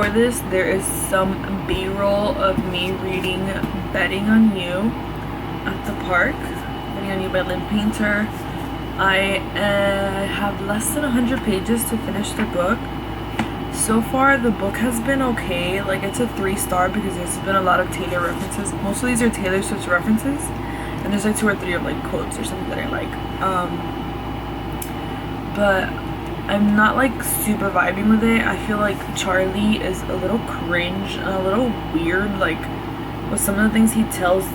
before this, there is some B-roll of me reading Betting on You at the park. Betting on You by Lynn Painter. I have less than 100 pages to finish the book. So far, the book has been okay. Like, it's a 3-star because there's been a lot of Taylor references. Most of these are Taylor Swift references. And there's like 2 or 3 of like quotes or something that I like. But I'm not like super vibing with it. I feel like Charlie is a little cringe and a little weird. Like, with some of the things he tells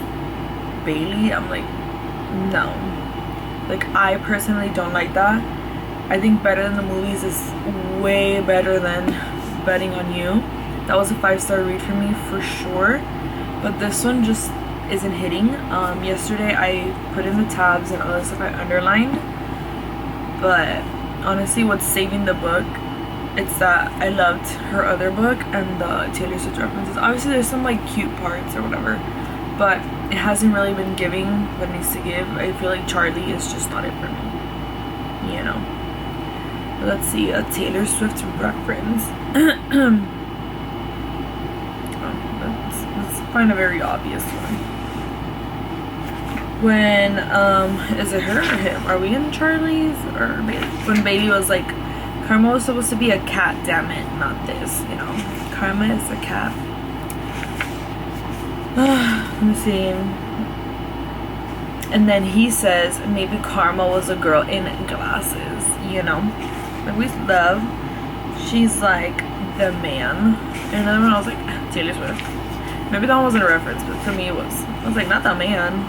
Bailey, I'm like, no. Like, I personally don't like that. I think Better Than the Movies is way better than Betting on You. That was a 5-star read for me for sure. But this one just isn't hitting. Yesterday I put in the tabs and all the stuff I underlined. But honestly, what's saving the book, it's that I loved her other book and the Taylor Swift references. Obviously there's some like cute parts or whatever, but it hasn't really been giving what it needs to give. I feel like Charlie is just not it for me, you know. Let's see, a Taylor Swift reference. Let's find a very obvious one. When, is it her or him? Are we in Charlie's or Bailey? When Bailey was like, Karma was supposed to be a cat, damn it, not this, you know. Karma is a cat. Let me see. And then he says, maybe Karma was a girl in glasses, you know. Like, with love, she's like the man. And then when I was like, Taylor Swift. Maybe that one wasn't a reference, but for me it was. I was like, not that man.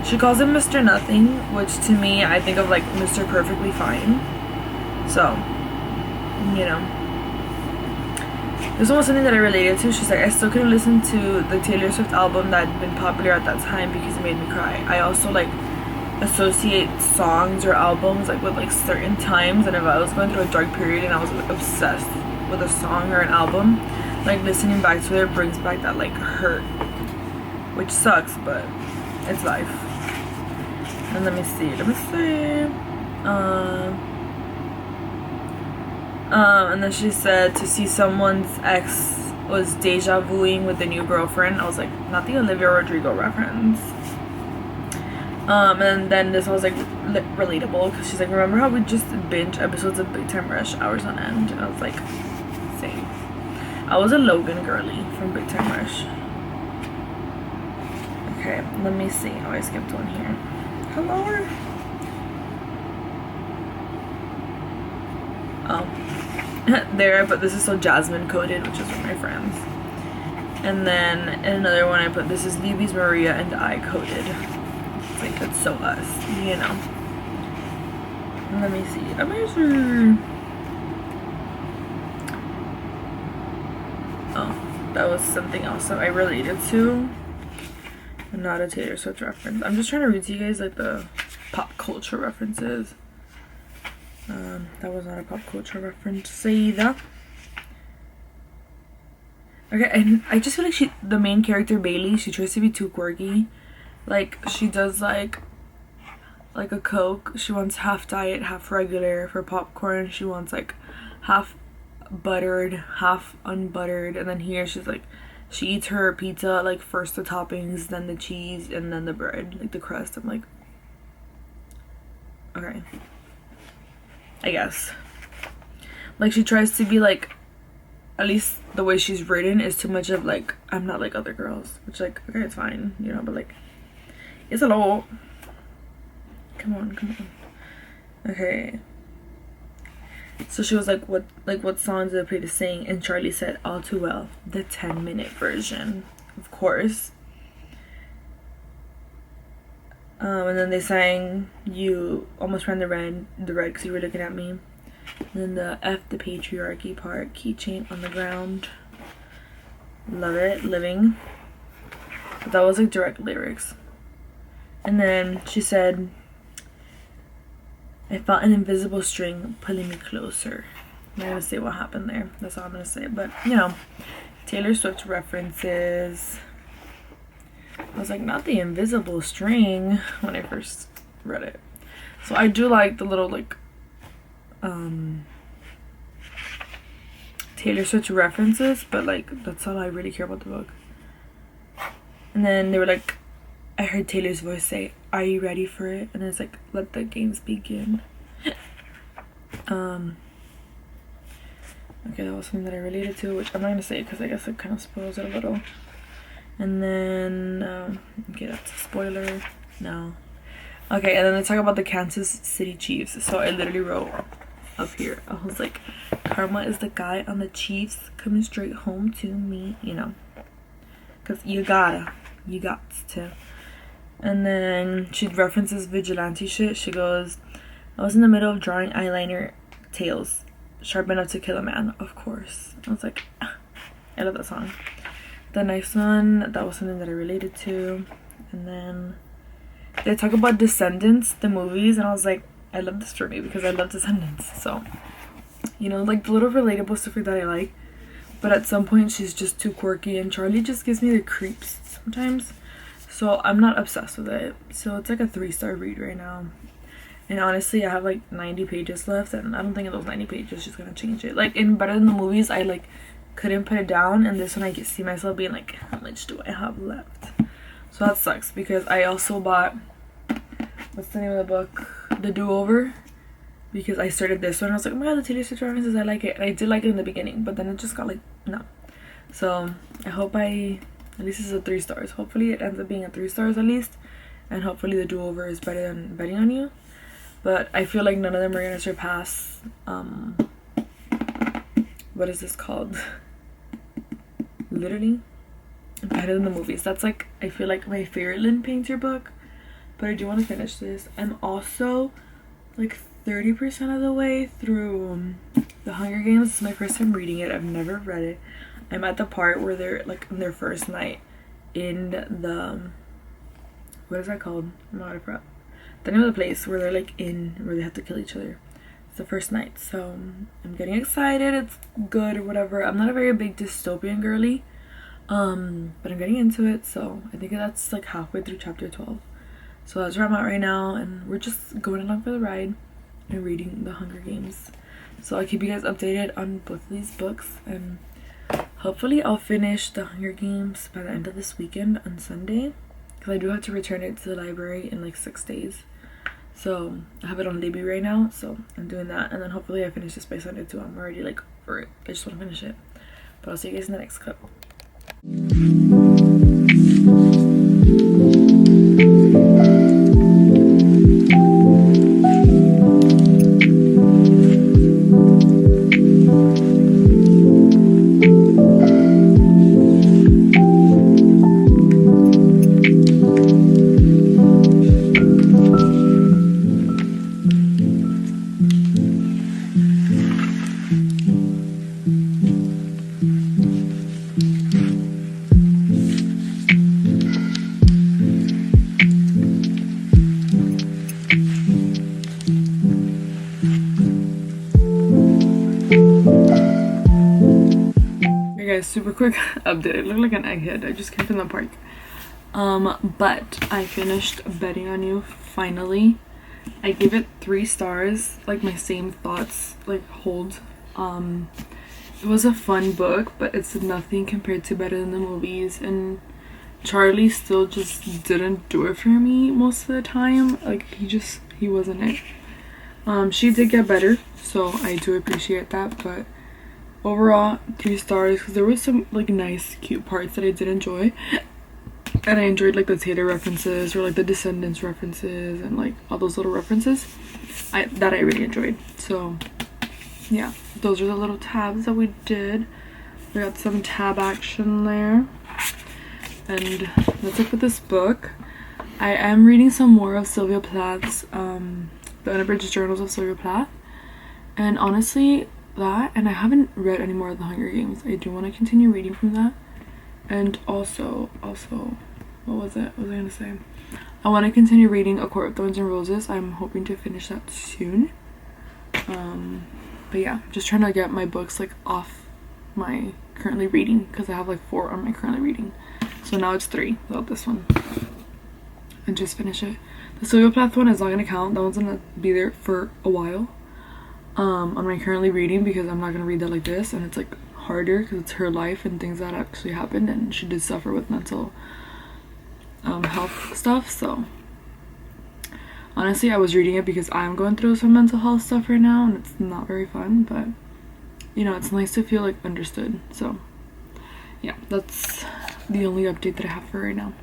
She calls him Mr. Nothing, which to me, I think of like Mr. Perfectly Fine. So, you know. This one was something that I related to. She's like, I still couldn't listen to the Taylor Swift album that had been popular at that time because it made me cry. I also like associate songs or albums like with like certain times, and if I was going through a dark period and I was like, obsessed with a song or an album, like listening back to it brings back that like hurt, which sucks, but it's life. And let me see. And then she said to see someone's ex was deja vuing with the new girlfriend. I was like, not the Olivia Rodrigo reference. And then this was like relatable because she's like, remember how we just binge episodes of Big Time Rush hours on end? And I was like, same. I was a Logan girly from Big Time Rush. Okay, let me see. Oh, I skipped one here. Hello. Oh. There, but this is so Jasmine coded, which is with my friends. And then in another one I put, this is Libby's Maria and I coded. It's like, that's so us, you know. Let me see. Amazing. Oh, that was something else that I related to. Not a Taylor Swift reference. I'm just trying to read to you guys like the pop culture references. That was not a pop culture reference either. Okay, and I just feel like the main character Bailey, she tries to be too quirky. Like, she does like a Coke. She wants half diet, half regular. For popcorn, she wants like half buttered, half unbuttered. And then here she's like, she eats her pizza like first the toppings, then the cheese, and then the bread, like the crust. I'm like, okay, I guess. Like, she tries to be like, at least the way she's written is too much of like, I'm not like other girls, which like, okay, it's fine, you know, but like, it's a lot. Come on. Okay. So she was like, what songs did I play to sing? And Charlie said, All Too Well, the 10-minute version, of course. And then they sang You Almost Ran the Red because you were looking at me. And then the F the patriarchy part, Keychain on the Ground. Love it, Living. But that was like direct lyrics. And then she said, I felt an invisible string pulling me closer. I'm not gonna say what happened there. That's all I'm gonna say. But, you know, Taylor Swift references. I was like, not the invisible string when I first read it. So I do like the little like Taylor Swift references, but like that's all I really care about the book. And then they were like, I heard Taylor's voice say, "Are you ready for it?" And it's like, "Let the games begin." Okay, that was something that I related to, which I'm not gonna say because I guess it kind of spoils it a little. And then okay, that's a spoiler. No. Okay, and then they talk about the Kansas City Chiefs. So I literally wrote up here, I was like, karma is the guy on the Chiefs coming straight home to me, you know, because you got to. And then she references vigilante shit. She goes, I was in the middle of drawing eyeliner tails sharp enough to kill a man. Of course. I was like, I love that song. The next one, that was something that I related to. And then they talk about Descendants, the movies, and I was like, I love this for me because I love Descendants. So, you know, like the little relatable stuff that I like. But at some point, she's just too quirky, and Charlie just gives me the creeps sometimes. So I'm not obsessed with it. So it's like a 3-star read right now. And honestly, I have like 90 pages left, and I don't think in those 90 pages she's gonna change it. Like in Better Than the Movies, I like couldn't put it down, and this one I can see myself being like, how much do I have left? So that sucks because I also bought, what's the name of the book? The Do-Over, because I started this one. I was like, oh my god, the Taylor Swift references, I like it. And I did like it in the beginning, but then it just got like, no. So I hope at least it's a 3 stars. Hopefully it ends up being a 3 stars at least, and hopefully the Do-Over is better than Betting on You. But I feel like none of them are gonna surpass what is this called? Literally Better Than the Movies. That's like, I feel like my favorite Lynn Painter book. But I do want to finish this. I'm also like 30% of the way through The Hunger Games. This is my first time reading it. I've never read it. I'm at the part where they're like in their first night in the, what is that called? I'm not a the name of the place where they're like in, where they have to kill each other. It's the first night. So I'm getting excited. It's good or whatever. I'm not a very big dystopian girly. But I'm getting into it. So I think that's like halfway through chapter 12. So that's where I'm at right now, and we're just going along for the ride and reading The Hunger Games. So I'll keep you guys updated on both of these books, and hopefully I'll finish The Hunger Games by the end of this weekend on Sunday, because I do have to return it to the library in like 6 days. So I have it on Libby right now, so I'm doing that, and then hopefully I finish this by Sunday too. I'm already like for it. I just want to finish it. But I'll see you guys in the next clip. Super quick update. I look like an egghead. I just came from the park. But I finished Betting on You finally. I gave it 3 stars. Like my same thoughts like hold. It was a fun book, but it's nothing compared to Better Than the Movies, and Charlie still just didn't do it for me most of the time. Like he wasn't it. She did get better, so I do appreciate that, but overall 3 stars because there was some like nice cute parts that I did enjoy, and I enjoyed like the Taylor references or like the Descendants references and like all those little references that I really enjoyed. So yeah, those are the little tabs that we did. We got some tab action there, and that's it for this book. I am reading some more of Sylvia Plath's The Unabridged Journals of Sylvia Plath, and honestly that, and I haven't read any more of The Hunger Games. I do want to continue reading from that, and also what was I gonna say? I want to continue reading A Court of Thorns and Roses. I'm hoping to finish that soon. But yeah, just trying to get my books like off my currently reading, because I have like 4 on my currently reading, so now it's 3 without this one, and just finish it. The Sylvia Plath one is not gonna count. That one's gonna be there for a while on my currently reading, because I'm not gonna read that like this, and it's like harder because it's her life and things that actually happened, and she did suffer with mental health stuff. So honestly, I was reading it because I'm going through some mental health stuff right now, and it's not very fun, but you know, it's nice to feel like understood. So yeah, that's the only update that I have for right now.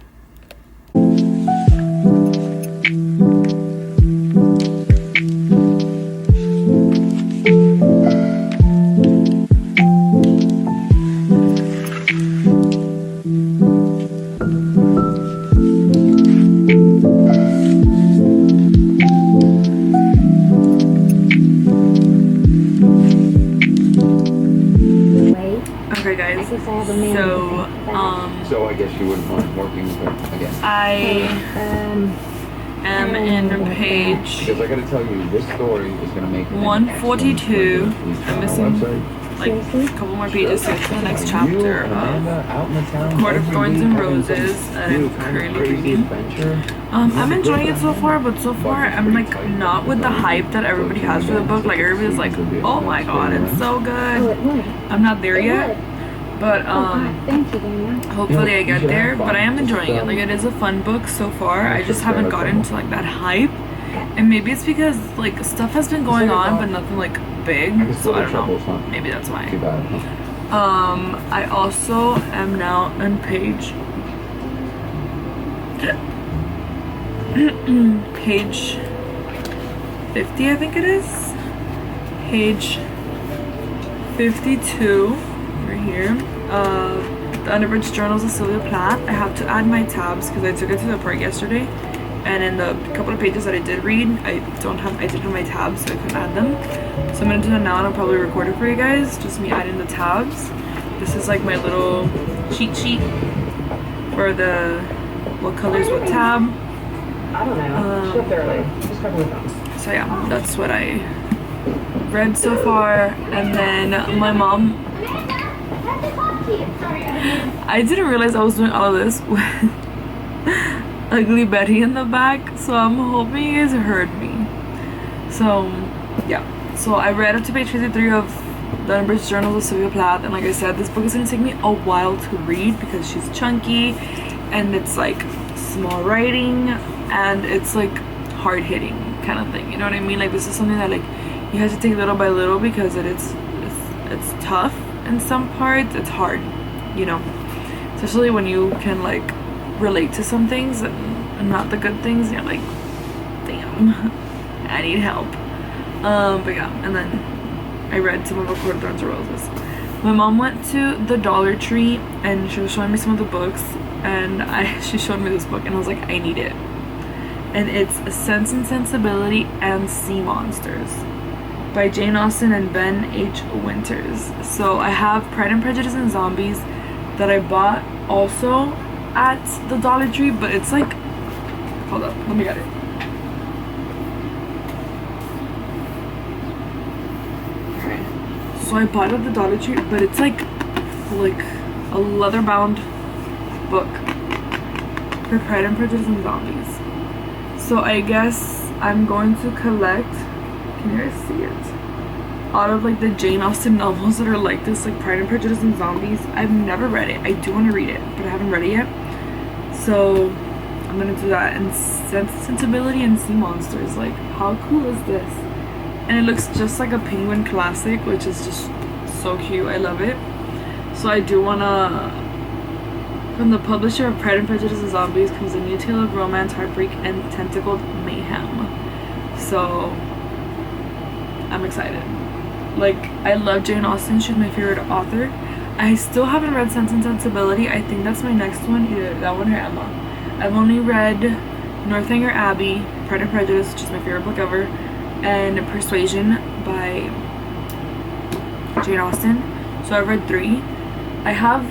Okay guys, so I guess you wouldn't mind working with her again. I am in page Because I gotta tell you, this story is gonna make 142. I'm missing like a couple more pages to get to the next chapter of Court of Thorns and Roses that I'm currently reading. I'm enjoying it so far, but so far I'm like not with the hype that everybody has for the book. Like everybody's like, oh my god, it's so good. I'm not there yet, but hopefully I get there. But I am enjoying it. Like it is a fun book so far. I just haven't gotten to like that hype, and maybe it's because like stuff has been going on, but nothing like big. So I don't know. Maybe that's why. I also am now on page page 50, I think it is. Page 52 right here. The Unabridged Journals of Sylvia Plath. I have to add my tabs because I took it to the park yesterday, and in the couple of pages that I did read, I didn't have my tabs, so I couldn't add them. So I'm gonna do that now, and I'll probably record it for you guys, just me adding the tabs. This is like my little cheat sheet for the what colors what tab. I don't know. Shift early. Just cover with thumbs. So yeah, that's what I read so far. And then my mom, I didn't realize I was doing all of this with Ugly Betty in the back, so I'm hoping you guys heard me. So yeah, so I read up to page 53 of The Unabridged Journals of Sylvia Plath, and like I said, this book is gonna take me a while to read because she's chunky and it's like small writing and it's like hard-hitting kind of thing, you know what I mean? Like this is something that like you have to take little by little because it's tough in some parts. It's hard, you know, especially when you can like relate to some things and not the good things, and you're like, damn, I need help. But yeah, and then I read some of A Court of Thorns and Roses. My mom went to the Dollar Tree and she was showing me some of the books, and she showed me this book and I was like, I need it. And it's Sense and Sensibility and Sea Monsters by Jane Austen and Ben H. Winters. So I have Pride and Prejudice and Zombies that I bought also at the Dollar Tree, but it's like, hold up, let me get it. So I bought it at the Dollar Tree, but it's like a leather-bound book for Pride and Prejudice and Zombies. So I guess I'm going to collect, can you guys see it? Out of like the Jane Austen novels that are like this, like Pride and Prejudice and Zombies. I've never read it. I do want to read it, but I haven't read it yet. So I'm gonna do that. And Sensibility and Sea Monsters. Like, how cool is this? And it looks just like a Penguin classic, which is just so cute. I love it. So I do wanna. From the publisher of Pride and Prejudice and Zombies comes a new tale of romance, heartbreak, and tentacled mayhem. So I'm excited. Like, I love Jane Austen. She's my favorite author. I still haven't read Sense and Sensibility. I think that's my next one, either that one or Emma. I've only read Northanger Abbey, Pride and Prejudice, which is my favorite book ever, and Persuasion by Jane Austen. So I've read 3. I have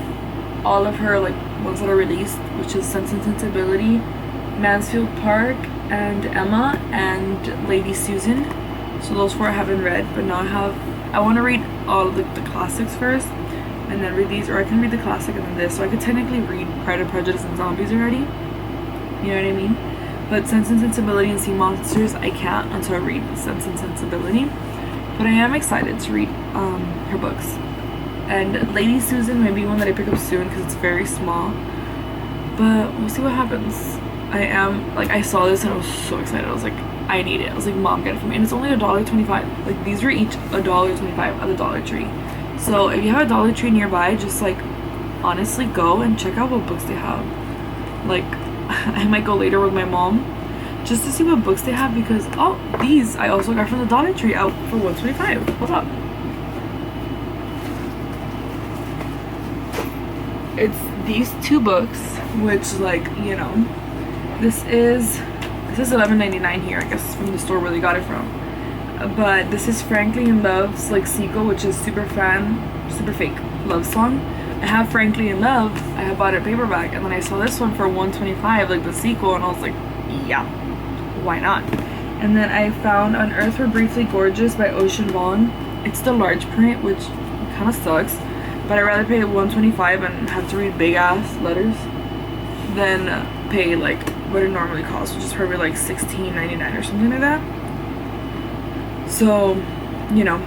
all of her like ones that are released, which is Sense and Sensibility, Mansfield Park, and Emma, and Lady Susan. So those 4 I haven't read, but now I want to read all of the classics first and then read these, or I can read the classic and then this, so I could technically read Pride and Prejudice and Zombies already, you know what I mean? But Sense and Sensibility and Sea Monsters I can't until I read Sense and Sensibility. But I am excited to read her books. and Lady Susan might be one that I pick up soon because it's very small, but we'll see what happens. I saw this and I was so excited. I was like, I need it. I was like, Mom, get it for me. And it's only $1.25. Like, these were each $1.25 at the Dollar Tree. So if you have a Dollar Tree nearby, just like honestly go and check out what books they have. Like, I might go later with my mom just to see what books they have, because these I also got from the Dollar Tree out for $1.25. Hold up. It's these two books, which, like, you know, this is $11.99 here, I guess, from the store where they got it from. But this is Frankly in Love's like sequel, which is super fake love song. I have Frankly in Love. I have bought a paperback, and then I saw this one for $1.25, like the sequel, and I was like, yeah, why not? And then I found On Earth We're Briefly Gorgeous by Ocean Vuong. It's the large print, which kind of sucks, but I'd rather pay $1.25 and have to read big ass letters than pay like what it normally costs, which is probably like $16.99 or something like that. So, you know,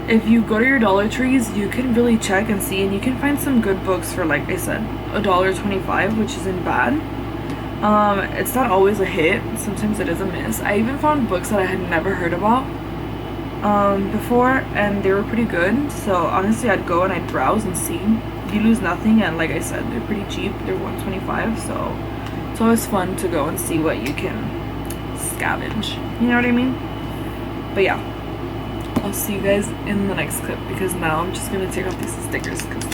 if you go to your Dollar Trees, you can really check and see, and you can find some good books for, like I said, $1.25, which isn't bad. It's not always a hit. Sometimes it is a miss. I even found books that I had never heard about before, and they were pretty good. So honestly, I'd go and I'd browse and see. You lose nothing, and like I said, they're pretty cheap. They're $1.25, so it's always fun to go and see what you can scavenge. You know what I mean? But yeah, I'll see you guys in the next clip, because now I'm just gonna take off these stickers because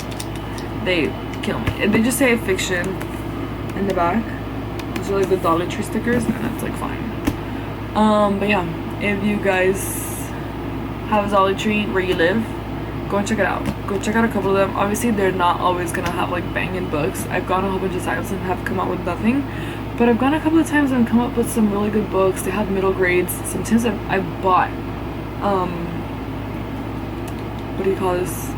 they kill me. They just say fiction in the back. These are like the Dollar Tree stickers, and it's like fine. But yeah, if you guys have a Dollar Tree where you live, go and check it out. Go check out a couple of them. Obviously, they're not always gonna have like banging books. I've gone a whole bunch of times and have come out with nothing, but I've gone a couple of times and come up with some really good books. They have middle grades. Sometimes I've bought what do you call this,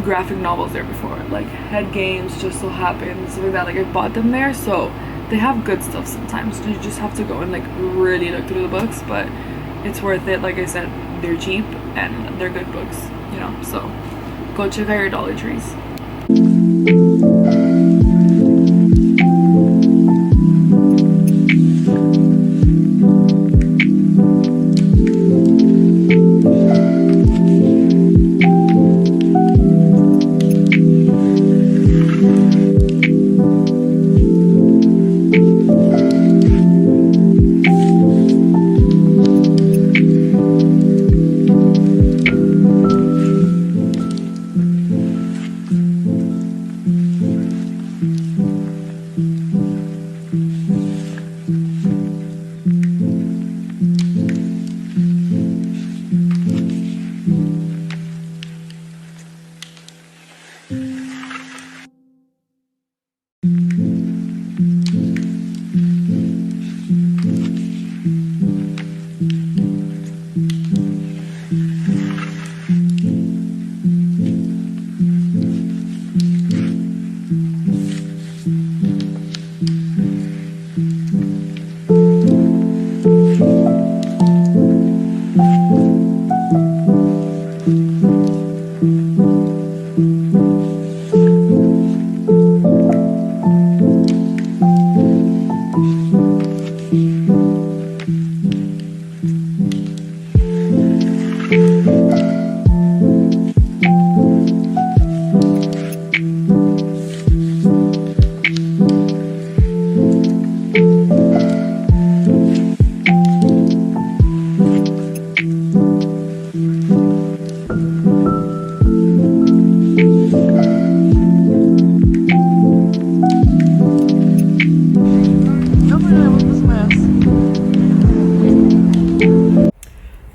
graphic novels there before, like Head Games, Just So Happens, stuff like that. Like, I bought them there, so they have good stuff sometimes. You just have to go and like really look through the books, but it's worth it. Like I said, they're cheap and they're good books, you know, so go check out your Dollar Trees.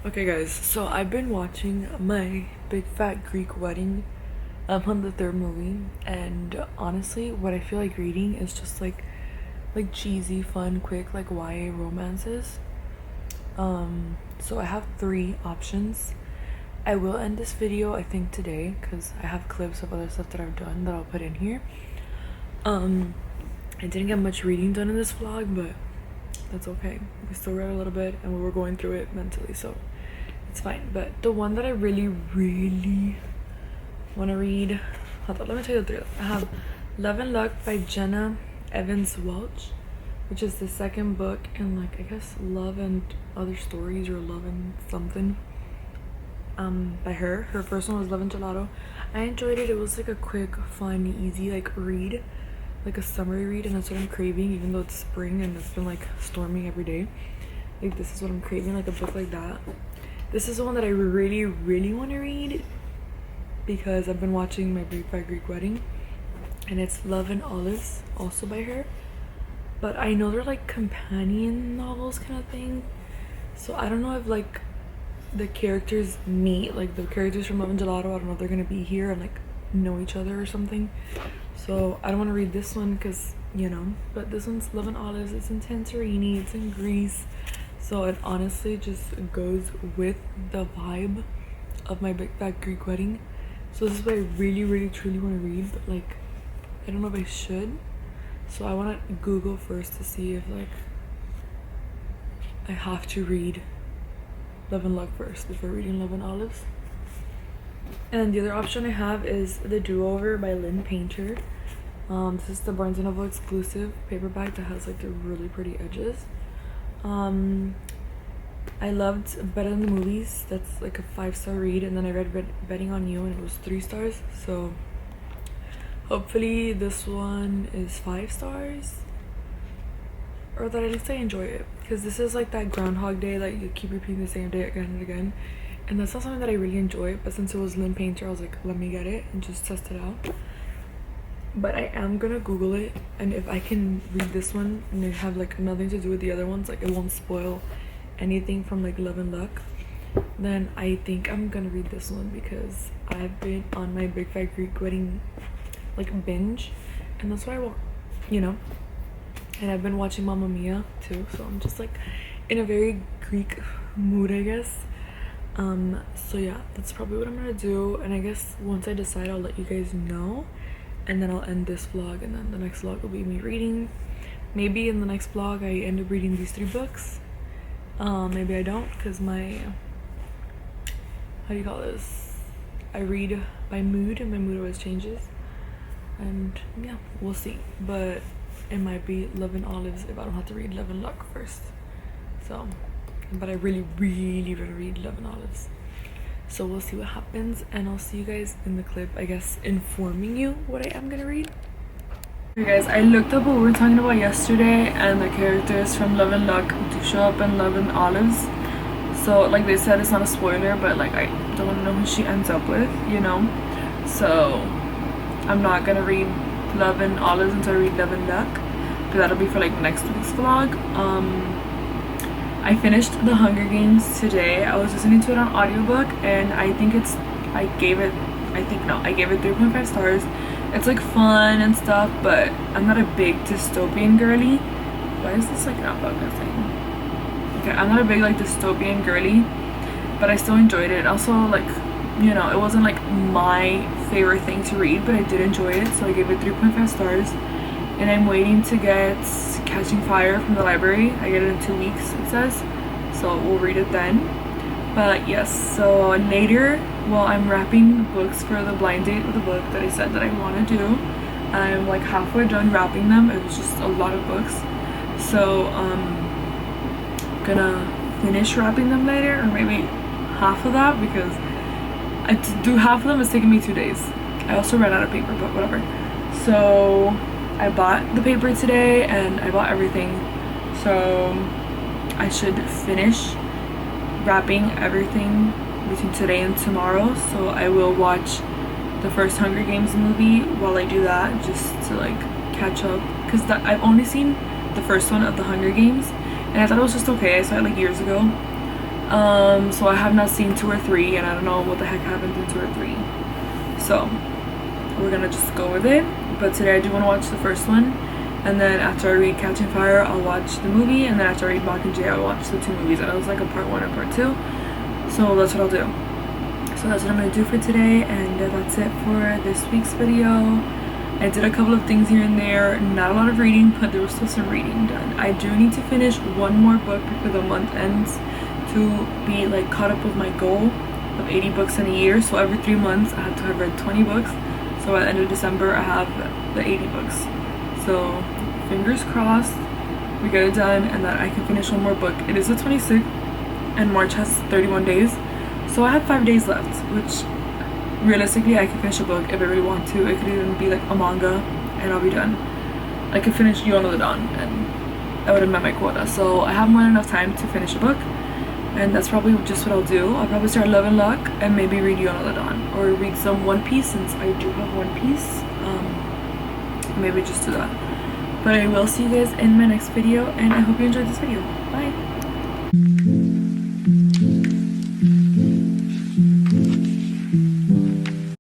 Okay guys, so I've been watching My Big Fat Greek Wedding on the third movie, and honestly what I feel like reading is just like cheesy, fun, quick, like YA romances. So I have 3 options. I will end this video I think today because I have clips of other stuff that I've done that I'll put in here. I didn't get much reading done in this vlog, but that's okay. We still read a little bit and we were going through it mentally, so it's fine. But the one that I really want to read, hold on, let me tell you the three. I have Love and Luck by Jenna Evans Welch, which is the second book in, like, I guess Love and Other Stories or Love and something by her. Her first one was Love and Gelato. I enjoyed it. It was like a quick, fun, easy like read, like a summery read, and that's what I'm craving, even though it's spring and it's been like storming every day. Like, this is what I'm craving, like a book like that. This is the one that I really want to read because I've been watching My Brief by Greek Wedding, and it's Love and Olives, also by her. But I know they're like companion novels kind of thing, so I don't know if like the characters meet, like the characters from Love and Gelato, I don't know if they're gonna be here and like know each other or something. So I don't want to read this one because, you know, but this one's Love and Olives. It's in Santorini, it's in Greece, so it honestly just goes with the vibe of My Big Fat Greek Wedding. So this is what I really truly want to read, but like I don't know if I should. So I want to Google first to see if like I have to read Love and Luck first before reading Love and Olives. And the other option I have is The Do-Over by Lynn Painter. This is the Barnes & Noble exclusive paperback that has like the really pretty edges. I loved Better Than the Movies. That's like a 5-star read, and then I read Betting on You and it was 3 stars. So hopefully this one is 5 stars, or that at least I enjoy it, because this is like that Groundhog Day that you keep repeating the same day again and again, and that's not something that I really enjoy. But since it was Lynn Painter, I was like, let me get it and just test it out. But I am gonna Google it, and if I can read this one and it have like nothing to do with the other ones, like it won't spoil anything from like Love and Luck, then I think I'm gonna read this one, because I've been on My Big Fat Greek Wedding like binge, and that's what I want, you know. And I've been watching Mamma Mia too, so I'm just like in a very Greek mood, I guess. So yeah, that's probably what I'm gonna do, and I guess once I decide, I'll let you guys know, and then I'll end this vlog, and then the next vlog will be me reading. Maybe in the next vlog I end up reading these 3 books. Maybe I don't, because my, how do you call this, I read by mood, and my mood always changes. And yeah, we'll see. But it might be Love and Olives if I don't have to read Love and Luck first. So, but I really want to read Love and Olives. So we'll see what happens, and I'll see you guys in the clip, I guess, informing you what I am gonna read. Okay guys, I looked up what we were talking about yesterday, and the characters from Love and Luck do show up in Love and Olives. So like they said, it's not a spoiler, but like I don't want to know who she ends up with, you know. So I'm not gonna read Love and Olives until I read Love and Luck, but that'll be for like next week's vlog. I finished The Hunger Games today. I was listening to it on audiobook, and I gave it 3.5 stars. It's like fun and stuff, but I'm not a big dystopian girly. Why is this like not focusing? Okay, I'm not a big like dystopian girly, but I still enjoyed it. Also, like, you know, it wasn't like my favorite thing to read, but I did enjoy it, so I gave it 3.5 stars. And I'm waiting to get Catching Fire from the library. I get it in 2 weeks, it says, so we'll read it then. But yes, so later, while I'm wrapping books for the blind date with the book that I said that I want to do, I'm like halfway done wrapping them. It was just a lot of books, so gonna finish wrapping them later, or maybe half of that, because to do half of them is taking me 2 days. I also ran out of paper, but whatever. So I bought the paper today, and I bought everything, so I should finish wrapping everything between today and tomorrow. So I will watch the first Hunger Games movie while I do that, just to like catch up, because I've only seen the first one of the Hunger Games, and I thought it was just okay. I saw it like years ago, so I have not seen 2 or 3, and I don't know what the heck happened in 2 or 3, so we're gonna just go with it. But today I do want to watch the first one, and then after I read Catching Fire, I'll watch the movie, and then after I read Mockingjay, I'll watch the 2 movies. And it was like a part 1 and part 2, so that's what I'll do. So that's what I'm gonna do for today, and that's it for this week's video. I did a couple of things here and there, not a lot of reading, but there was still some reading done. I do need to finish 1 more book before the month ends to to be like caught up with my goal of 80 books in a year. So every 3 months I have to have read 20 books. So at the end of December I have the 80 books. So fingers crossed we get it done and that I can finish one more book. It is the 26th and March has 31 days. So I have 5 days left, which realistically I can finish a book if I really want to. It could even be like a manga and I'll be done. I could finish You Know the Dawn and I would have met my quota. So I have more than enough time to finish a book, and that's probably just what I'll do. I'll probably start Love and Luck and maybe read You Know the Dawn, or read some One Piece since I do have One Piece. Maybe just do that. But I will see you guys in my next video, and I hope you enjoyed this video. Bye!